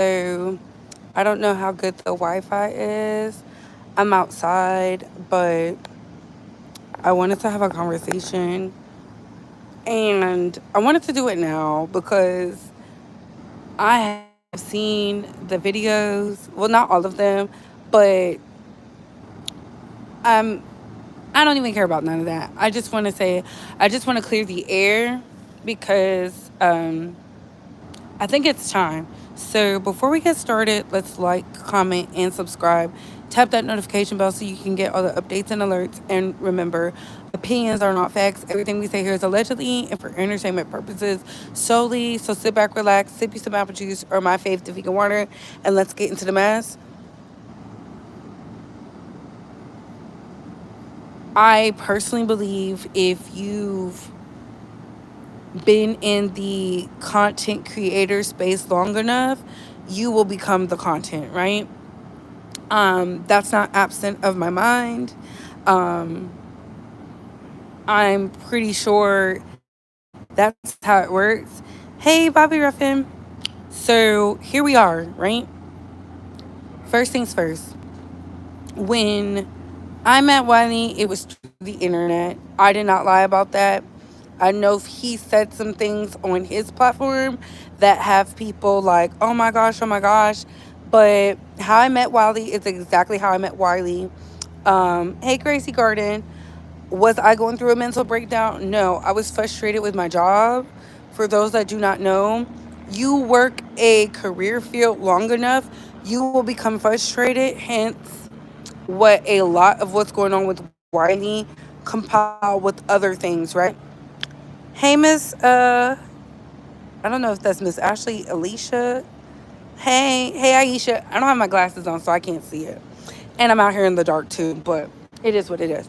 So I don't know how good the Wi-Fi is. I'm outside, but I wanted to have a conversation, and I wanted to do it now because I have seen the videos. Well, not all of them, but um, I don't even care about none of that. I just want to say, I just want to clear the air because I think it's time. So before we get started, let's like, comment, and subscribe. Tap that notification bell so you can get all the updates and alerts. And remember, opinions are not facts. Everything we say here is allegedly and for entertainment purposes solely. So sit back, relax, sip you some apple juice or my fave, the vegan water, and let's get into the mess. I personally believe if you've been in the content creator space long enough, you will become the content, right? That's not absent of my mind. Um, I'm pretty sure that's how it works. Hey, Bobby Ruffin. So here we are, right? First things first. When I met Wiley, it was through the internet. I did not lie about that. I know he said some things on his platform that have people like, oh my gosh. But how I met Wiley is exactly how I met Wiley. Hey, Gracie Garden. Was I going through a mental breakdown? No, I was frustrated with my job. For those that do not know, you work a career field long enough, you will become frustrated. Hence, what a lot of what's going on with Wiley compiled with other things, right? Hey, Miss, I don't know if that's Miss Ashley, Alicia. Hey, Aisha. I don't have my glasses on, so I can't see it. And I'm out here in the dark too, but it is what it is.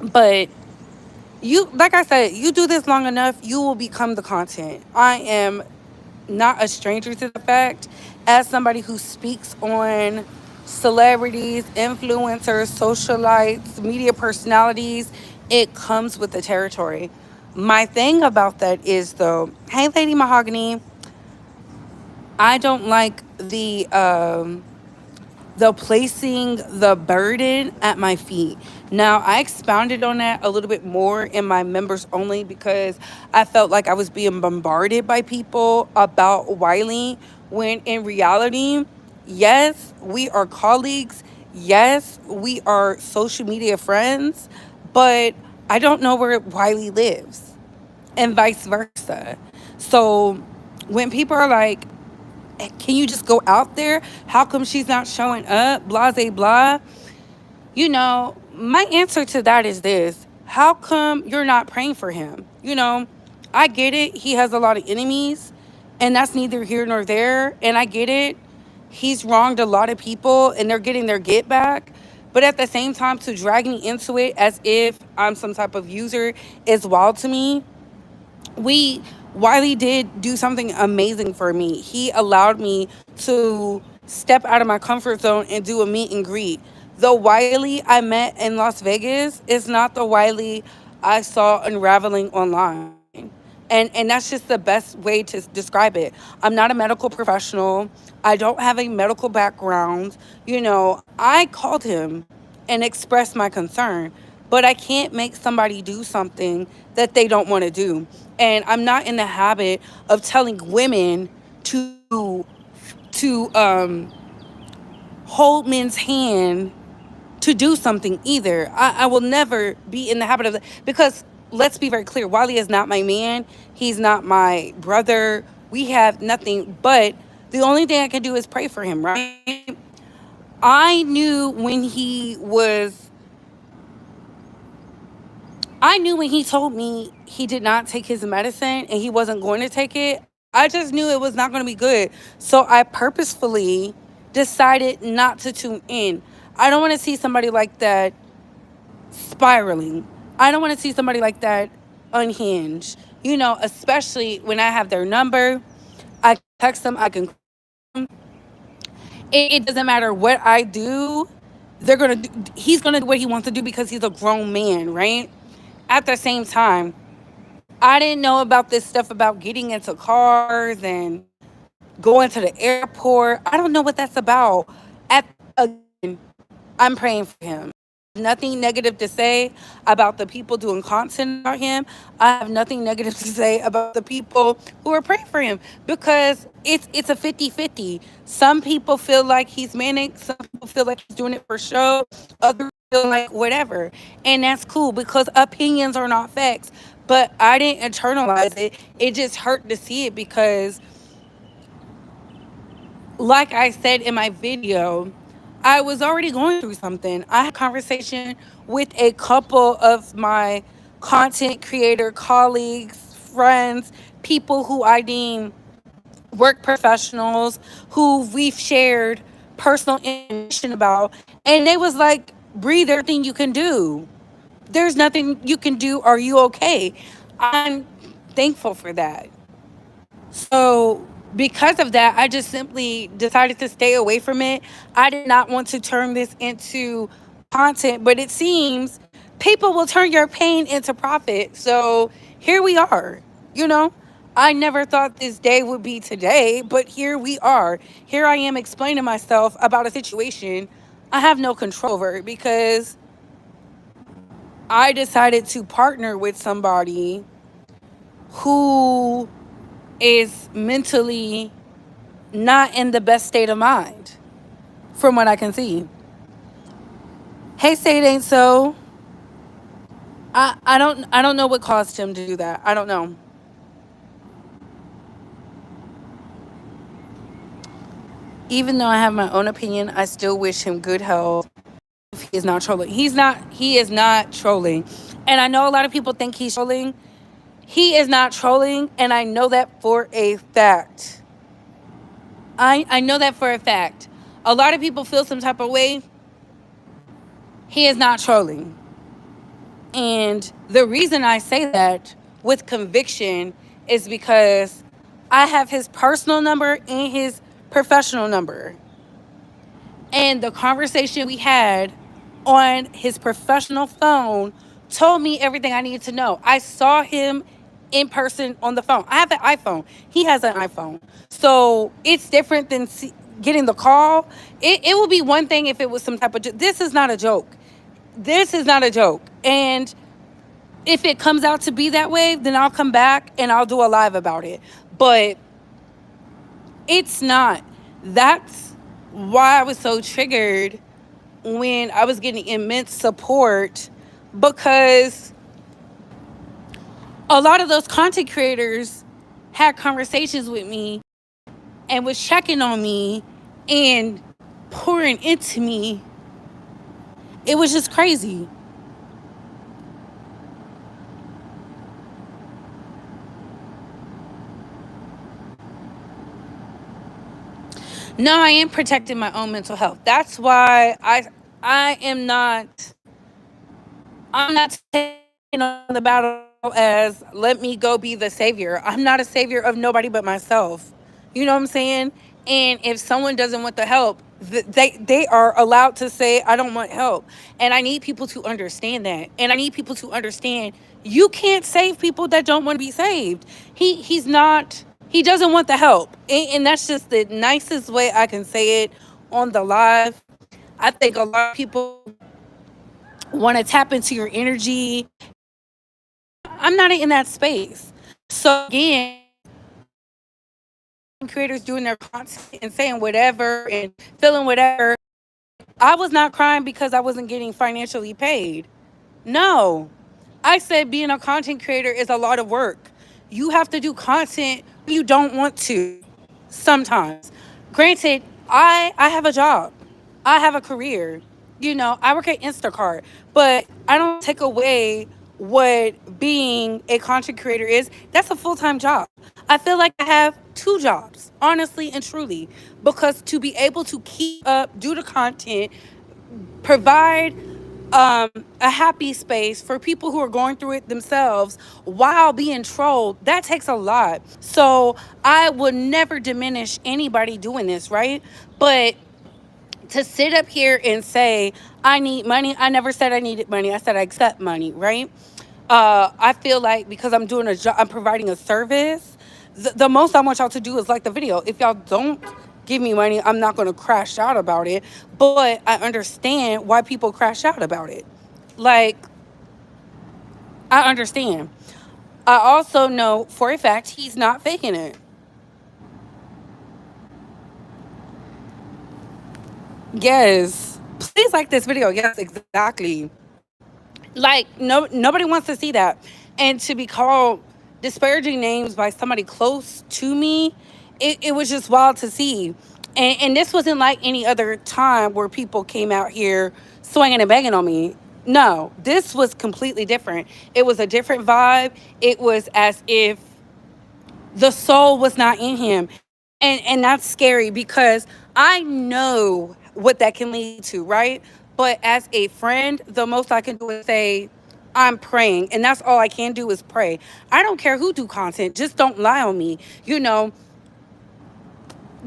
But you, like I said, you do this long enough, you will become the content. I am not a stranger to the fact, as somebody who speaks on celebrities, influencers, socialites, media personalities, it comes with the territory. My thing about that is, though, hey, Lady Mahogany, I don't like the placing the burden at my feet. Now, I expounded on that a little bit more in my members only because I felt like I was being bombarded by people about Wiley when in reality, yes, we are colleagues. Yes, we are social media friends, but I don't know where Wiley lives and vice versa. So when people are like, can you just go out there? How come she's not showing up? Blah, blah, blah. My answer to that is this: how come you're not praying for him? I get it. He has a lot of enemies, and that's neither here nor there. And I get it. He's wronged a lot of people, and they're getting their get back. But at the same time, to drag me into it as if I'm some type of user is wild to me. we Wiley did do something amazing for me. He allowed me to step out of my comfort zone and do a meet and greet. The Wiley I met in Las Vegas is not the Wiley I saw unraveling online. And that's just the best way to describe it. I'm not a medical professional. I don't have a medical background. I called him and expressed my concern, but I can't make somebody do something that they don't want to do. And I'm not in the habit of telling women to hold men's hand to do something either. I will never be in the habit of that because let's be very clear. Wiley is not my man. He's not my brother. We have nothing, but the only thing I can do is pray for him, right? I knew when he was I knew when he told me he did not take his medicine and he wasn't going to take it. I just knew it was not going to be good. So I purposefully decided not to tune in. I don't want to see somebody like that spiraling. I don't want to see somebody like that unhinged. Especially when I have their number. I can text them, I can call them. It doesn't matter what I do. He's gonna do what he wants to do because he's a grown man, right? At the same time, I didn't know about this stuff about getting into cars and going to the airport. I don't know what that's about. Again, I'm praying for him. Nothing negative to say about the people doing content about him. I have nothing negative to say about the people who are praying for him, because it's a 50-50. Some people feel like he's manic, some people feel like he's doing it for show, others feel like whatever. And that's cool, because opinions are not facts. But I didn't internalize it. It just hurt to see it, because like I said in my video, I was already going through something. I had a conversation with a couple of my content creator colleagues, friends, people who I deem work professionals, who we've shared personal information about. And they was like, Bree, there's nothing you can do. There's nothing you can do. Are you okay? I'm thankful for that. So, because of that, I just simply decided to stay away from it. I did not want to turn this into content, but it seems people will turn your pain into profit. So, here we are. You know, I never thought this day would be today, but here we are. Here I am explaining myself about a situation I have no control over, because I decided to partner with somebody who is mentally not in the best state of mind, from what I can see. Hey, say it ain't so. I don't know what caused him to do that. I don't know. Even though I have my own opinion, I still wish him good health. If he is not trolling, he is not trolling. And I know a lot of people think he's trolling. He is not trolling, and I know that for a fact. I know that for a fact. A lot of people feel some type of way. He is not trolling. And the reason I say that with conviction is because I have his personal number and his professional number. And the conversation we had on his professional phone told me everything I needed to know. I saw him in person on the phone. I have an iPhone. He has an iPhone. So it's different than getting the call. It would be one thing if it was some type of... This is not a joke. This is not a joke. And if it comes out to be that way, then I'll come back and I'll do a live about it. But it's not. That's why I was so triggered when I was getting immense support, because a lot of those content creators had conversations with me and was checking on me and pouring into me. It was just crazy. No, I am protecting my own mental health. That's why I am not... I'm not taking on the battle as let me go be the savior. I'm not a savior of nobody but myself. You know what I'm saying? And if someone doesn't want the help, they are allowed to say, I don't want help. And I need people to understand that. And I need people to understand you can't save people that don't want to be saved. He doesn't want the help. And that's just the nicest way I can say it on the live. I think a lot of people want to tap into your energy. I'm not in that space. So again, creators doing their content and saying whatever and feeling whatever. I was not crying because I wasn't getting financially paid. No. I said being a content creator is a lot of work. You have to do content you don't want to sometimes. Granted, I have a job. I have a career. You know, I work at Instacart, but I don't take away what being a content creator is. That's a full-time job. I feel like I have two jobs, honestly and truly, because to be able to keep up, do the content, provide a happy space for people who are going through it themselves while being trolled, that takes a lot. So I would never diminish anybody doing this, right? But to sit up here and say I need money, I never said I needed money. I said I accept money, right? I feel like because I'm doing a job, I'm providing a service, The most I want y'all to do is like the video. If y'all don't give me money, I'm not going to crash out about it. But I understand why people crash out about it. Like, I understand. I also know for a fact he's not faking it. Yes. Please like this video. Yes, exactly. Like, no, nobody wants to see that. And to be called disparaging names by somebody close to me, it was just wild to see. And this wasn't like any other time where people came out here swinging and banging on me. No, this was completely different. It was a different vibe. It was as if the soul was not in him. And that's scary because I know what that can lead to, right? But as a friend, the most I can do is say I'm praying, and that's all I can do is pray. I don't care who do content, just don't lie on me. You know,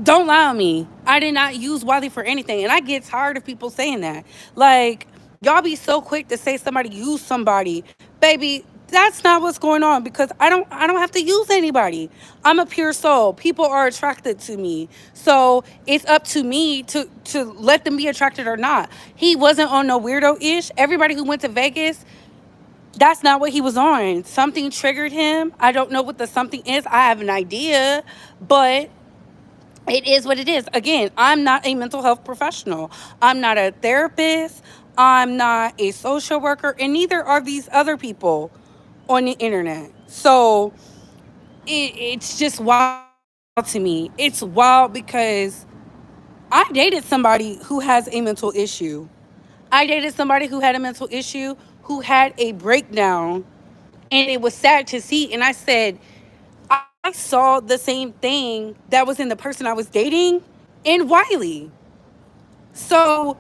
don't lie on me. I did not use Wiley for anything. And I get tired of people saying that. Like, y'all be so quick to say somebody used somebody. Baby, that's not what's going on because I don't have to use anybody. I'm a pure soul. People are attracted to me. So it's up to me to let them be attracted or not. He wasn't on no weirdo ish. Everybody who went to Vegas, that's not what he was on. Something triggered him. I don't know what the something is. I have an idea, but it is what it is. Again, I'm not a mental health professional. I'm not a therapist. I'm not a social worker, and neither are these other people on the internet. So it's just wild to me. It's wild because I dated somebody who has a mental issue. I dated somebody who had a mental issue, who had a breakdown, and it was sad to see. And I said, I saw the same thing that was in the person I was dating in Wiley. So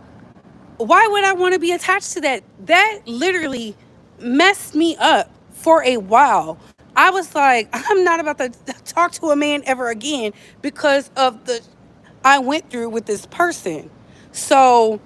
why would I want to be attached to that? That literally messed me up for a while. I was like, I'm not about to talk to a man ever again because of the I went through with this person. So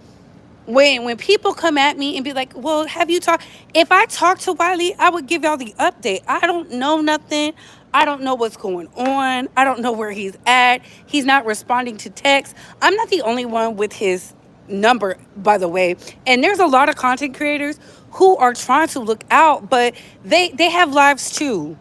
when people come at me and be like, well, have you talked? If I talked to Wiley, I would give y'all the update. I don't know nothing. I don't know what's going on. I don't know where he's at. He's not responding to texts. I'm not the only one with his number, by the way. And there's a lot of content creators who are trying to look out, but they have lives too.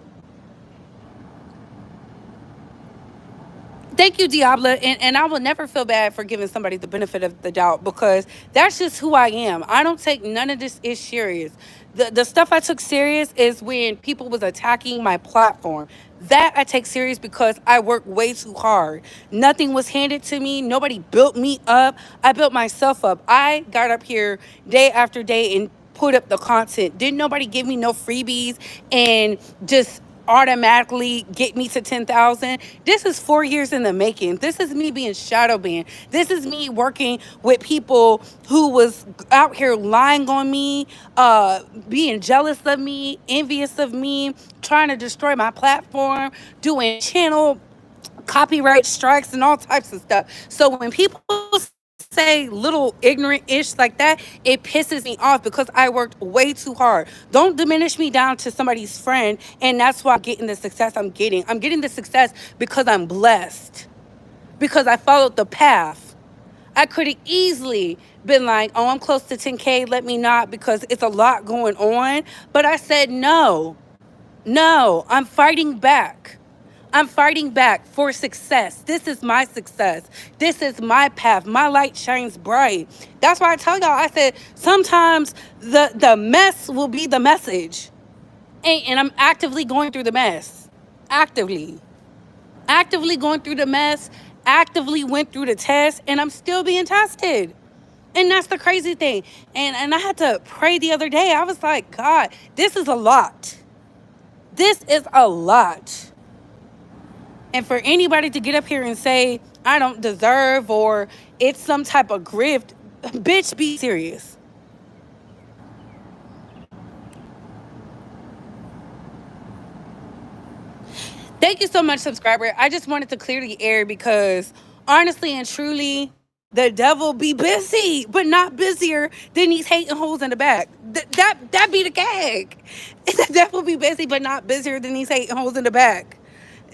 Thank you, Diablo. And I will never feel bad for giving somebody the benefit of the doubt because that's just who I am. I don't take none of this is serious. The stuff I took serious is when people was attacking my platform. That I take serious because I work way too hard. Nothing was handed to me. Nobody built me up. I built myself up. I got up here day after day and put up the content. Didn't nobody give me no freebies and just automatically get me to 10,000. This is 4 years in the making. This is me being shadow banned. This is me working with people who was out here lying on me, being jealous of me, envious of me, trying to destroy my platform, doing channel copyright strikes and all types of stuff. So when people say little ignorant ish like that, it pisses me off because I worked way too hard. Don't diminish me down to somebody's friend, and that's why I'm getting the success I'm getting. I'm getting the success because I'm blessed, because I followed the path. I could have easily been like, oh, I'm close to 10K, let me not because it's a lot going on. But I said, no, no, I'm fighting back. I'm fighting back for success. This is my success. This is my path. My light shines bright. That's why I tell y'all, I said, sometimes the mess will be the message. And I'm actively going through the mess. Actively. Actively going through the mess. Actively went through the test. And I'm still being tested. And that's the crazy thing. And I had to pray the other day. I was like, God, this is a lot. This is a lot. And for anybody to get up here and say, I don't deserve or it's some type of grift, bitch, be serious. Thank you so much, subscriber. I just wanted to clear the air because honestly and truly, the devil be busy, but not busier than these hating hoes in the back. That be the gag. The devil be busy, but not busier than these hating hoes in the back.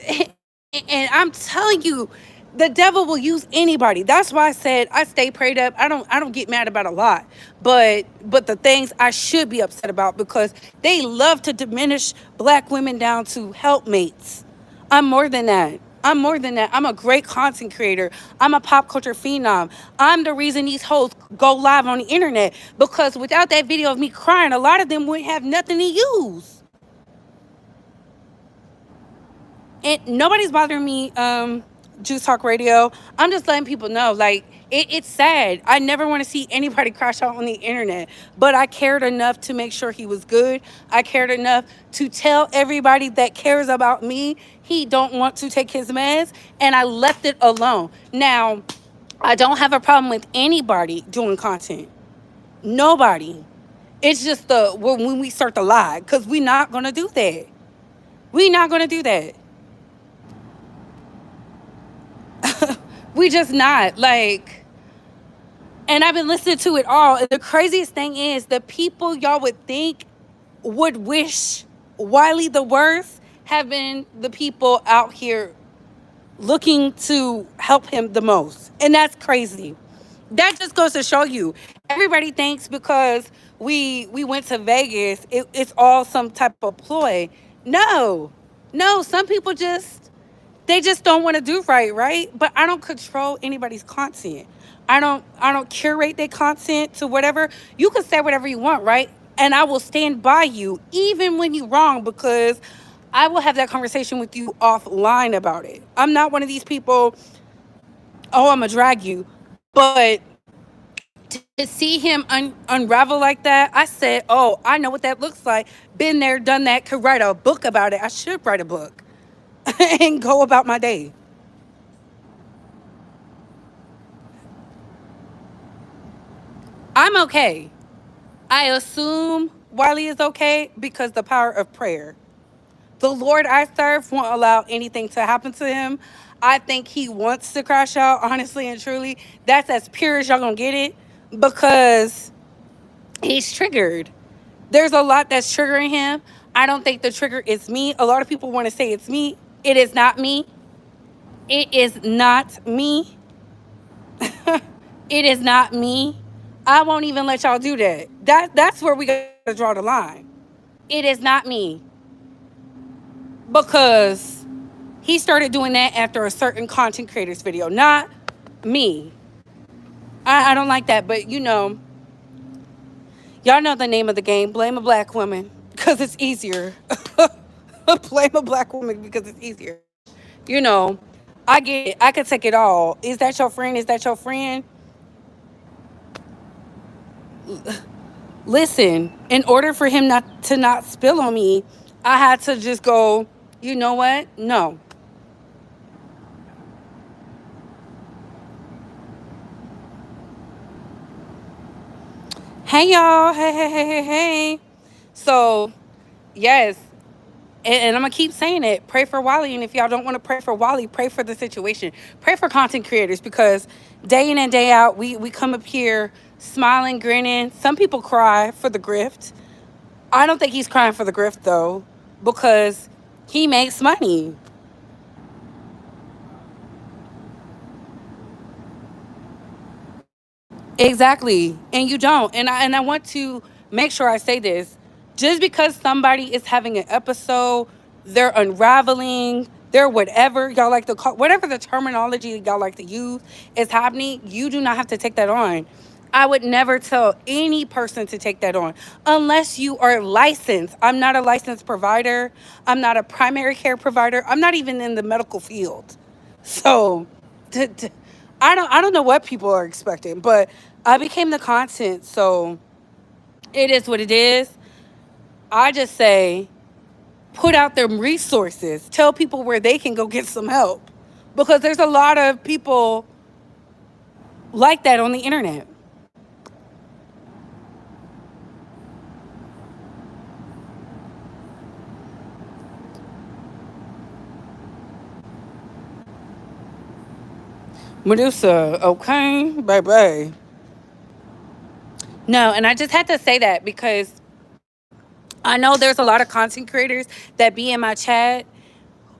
And I'm telling you, the devil will use anybody. That's why I said I stay prayed up. I don't get mad about a lot. But the things I should be upset about, because they love to diminish black women down to helpmates. I'm more than that. I'm more than that. I'm a great content creator. I'm a pop culture phenom. I'm the reason these hoes go live on the internet, because without that video of me crying, a lot of them wouldn't have nothing to use. And nobody's bothering me. Juice Talk Radio. I'm just letting people know, like, it's sad. I never want to see anybody crash out on the internet, but I cared enough to make sure he was good. I cared enough to tell everybody that cares about me he don't want to take his meds, and I left it alone. Now, I don't have a problem with anybody doing content. Nobody. It's just the when we start to lie, because we're not gonna do that. We're not gonna do that. We just not, like, and I've been listening to it all. And the craziest thing is, the people y'all would think would wish Wiley the worst have been the people out here looking to help him the most. And that's crazy. That just goes to show you, everybody thinks because we went to Vegas, it's all some type of ploy. No. No, some people they just don't want to do right? But I don't control anybody's content. I don't curate their content to whatever. You can say whatever you want, right? And I will stand by you even when you're wrong, because I will have that conversation with you offline about it. I'm not one of these people, oh, I'm gonna drag you. But to see him unravel like that, I said, oh, I know what that looks like. Been there, done that, could write a book about it. I should write a book and go about my day. I'm okay. I assume Wiley is okay because the power of prayer. The Lord I serve won't allow anything to happen to him. I think he wants to crash out, honestly and truly. That's as pure as y'all gonna get it, because he's triggered. There's a lot that's triggering him. I don't think the trigger is me. A lot of people want to say it's me. It is not me. It is not me. It is not me. I won't even let y'all do that. That's where we gotta draw the line. It is not me, because he started doing that after a certain content creator's video, not me. I don't like that, but y'all know the name of the game. Blame a black woman because it's easier. Blame a black woman because it's easier. You know, I get it. I could take it all. Is that your friend? Is that your friend? Listen, in order for him not spill on me, I had to just go, you know what? No. Hey, y'all. Hey. So, yes. And I'm going to keep saying it. Pray for Wiley. And if y'all don't want to pray for Wiley, pray for the situation. Pray for content creators, because day in and day out, we come up here smiling, grinning. Some people cry for the grift. I don't think he's crying for the grift, though, because he makes money. Exactly. And you don't. And I want to make sure I say this. Just because somebody is having an episode, they're unraveling, they're whatever y'all like to call, whatever the terminology y'all like to use is happening, you do not have to take that on. I would never tell any person to take that on unless you are licensed. I'm not a licensed provider. I'm not a primary care provider. I'm not even in the medical field. So, I don't know what people are expecting, but I became the content, so it is what it is. I just say, put out them resources. Tell people where they can go get some help, because there's a lot of people like that on the internet. Medusa, okay, bye. No, and I just had to say that because I know there's a lot of content creators that be in my chat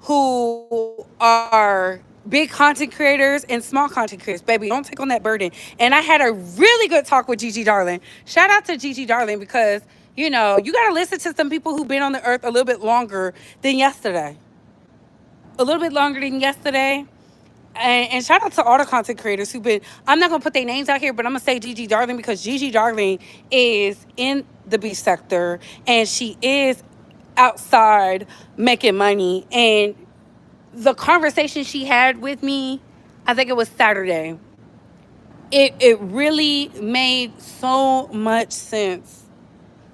who are big content creators and small content creators. Baby, don't take on that burden. And I had a really good talk with Gigi Darling. Shout out to Gigi Darling because, you got to listen to some people who've been on the earth a little bit longer than yesterday. A little bit longer than yesterday. And shout out to all the content creators who've been. I'm not gonna put their names out here, but I'm gonna say Gigi Darling because Gigi Darling is in the beach sector and she is outside making money. And the conversation she had with me, I think it was Saturday. It really made so much sense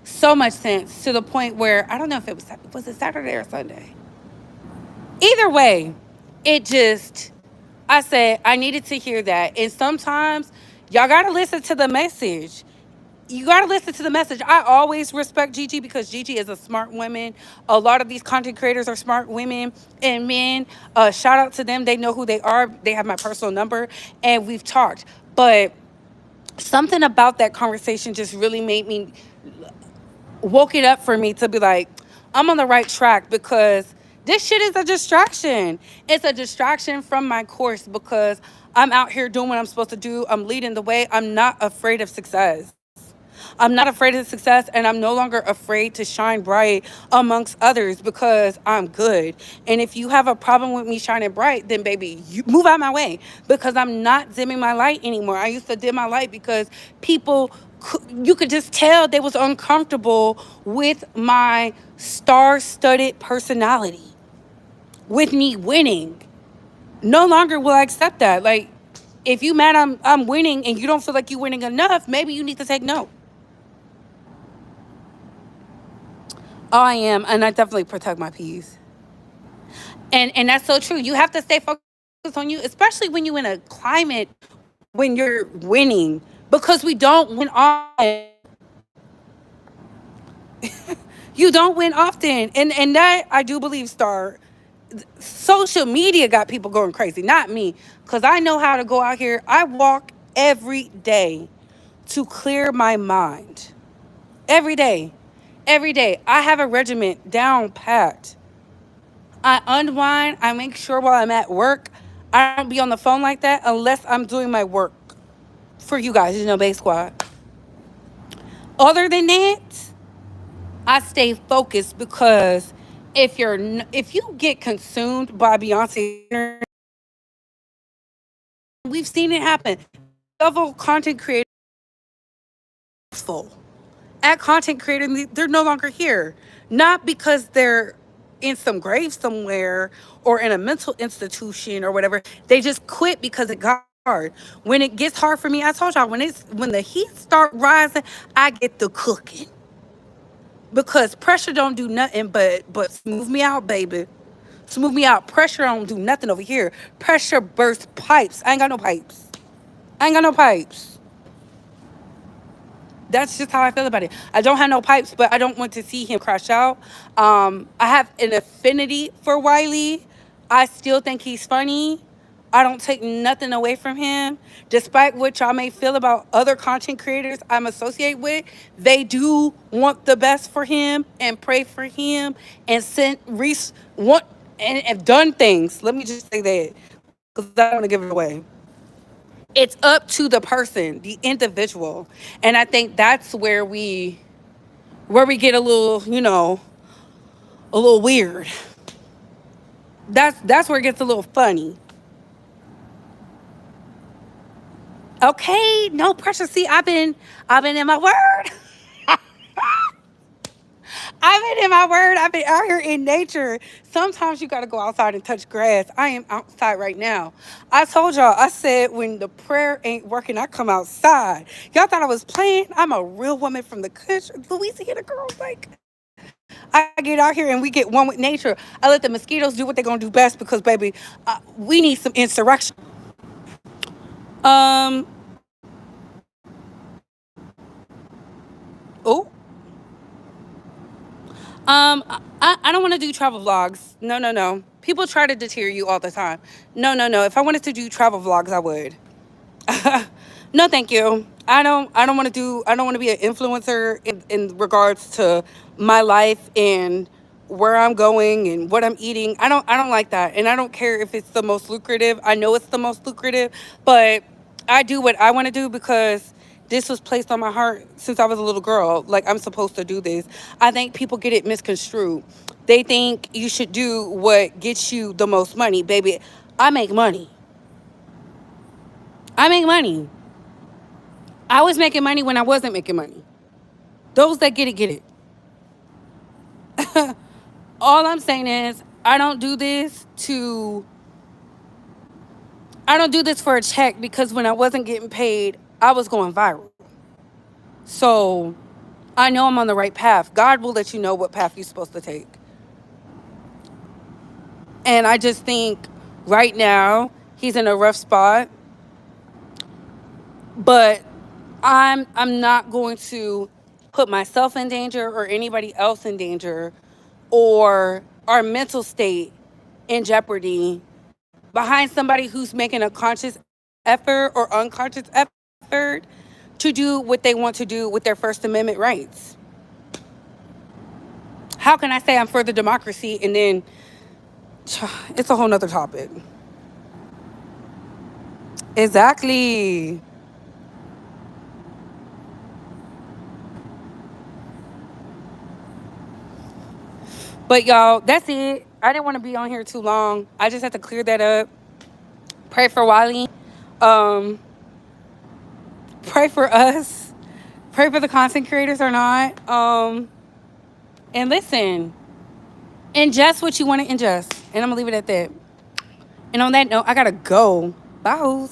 to the point where I don't know if it was it Saturday or Sunday. Either way, it just I said I needed to hear that. And sometimes y'all gotta listen to the message. You gotta listen to the message. I always respect Gigi because Gigi is a smart woman. A lot of these content creators are smart women and men. Shout out to them. They know who they are. They have my personal number and we've talked. But something about that conversation just really made me woke it up for me to be like, I'm on the right track because this shit is a distraction. It's a distraction from my course because I'm out here doing what I'm supposed to do. I'm leading the way. I'm not afraid of success. I'm not afraid of success and I'm no longer afraid to shine bright amongst others because I'm good. And if you have a problem with me shining bright, then baby, you move out my way because I'm not dimming my light anymore. I used to dim my light because people you could just tell they was uncomfortable with my star-studded personality, with me winning. No longer will I accept that. Like, if you mad I'm winning and you don't feel like you winning enough, maybe you need to take note. Oh, I am, and I definitely protect my peace. And that's so true. You have to stay focused on you, especially when you're in a climate when you're winning, because we don't win often. You don't win often, and that I do believe star social media got people going crazy, not me, because I know how to go out here. I walk every day to clear my mind. Every day. Every day. I have a regiment down pat. I unwind. I make sure while I'm at work, I don't be on the phone like that unless I'm doing my work for you guys, Base Squad. Other than that, I stay focused because if you get consumed by Beyonce's energy, we've seen it happen. Several content creators full at content creator, they're no longer here. Not because they're in some grave somewhere or in a mental institution or whatever. They just quit because it got hard. When it gets hard for me, I told y'all when the heat start rising, I get the cooking because pressure don't do nothing but smooth me out, baby. Smooth me out. Pressure don't do nothing over here. Pressure bursts pipes. I ain't got no pipes. I ain't got no pipes. That's just how I feel about it. I don't have no pipes, but I don't want to see him crash out. I have an affinity for Wiley. I still think he's funny. I don't take nothing away from him. Despite what y'all may feel about other content creators I'm associated with, they do want the best for him and pray for him and want and have done things. Let me just say that because I don't want to give it away. It's up to the person, the individual. And I think that's where we get a little weird. That's where it gets a little funny. Okay, no pressure. See, I've been in my word. I've been in my word. I've been out here in nature. Sometimes you got to go outside and touch grass. I am outside right now. I told y'all, I said when the prayer ain't working, I come outside. Y'all thought I was playing? I'm a real woman from the country. Louisiana girl. Like, I get out here and we get one with nature. I let the mosquitoes do what they're going to do best because, baby, we need some insurrection. Um, oh, I don't want to do travel vlogs. No, no, no. People try to deter you all the time. No, no, no. If I wanted to do travel vlogs, I would. No, thank you. I don't want to be an influencer in regards to my life and where I'm going and what I'm eating. I don't like that. And I don't care if it's the most lucrative. I know it's the most lucrative, but I do what I want to do because this was placed on my heart since I was a little girl. Like, I'm supposed to do this. I think people get it misconstrued. They think you should do what gets you the most money. Baby, I make money. I make money. I was making money when I wasn't making money. Those that get it, get it. All I'm saying is I don't do this for a check because when I wasn't getting paid, I was going viral. So I know I'm on the right path. God will let you know what path you're supposed to take. And I just think right now he's in a rough spot, but I'm not going to put myself in danger or anybody else in danger or our mental state in jeopardy behind somebody who's making a conscious effort or unconscious effort to do what they want to do with their First Amendment rights. How can I say I'm for the democracy and then it's a whole nother topic? Exactly. But y'all, that's it. I didn't want to be on here too long. I just had to clear that up. Pray for Wiley. Um, pray for us. Pray for the content creators or not. And listen, ingest what you want to ingest. And I'm going to leave it at that. And on that note, I got to go. Bye.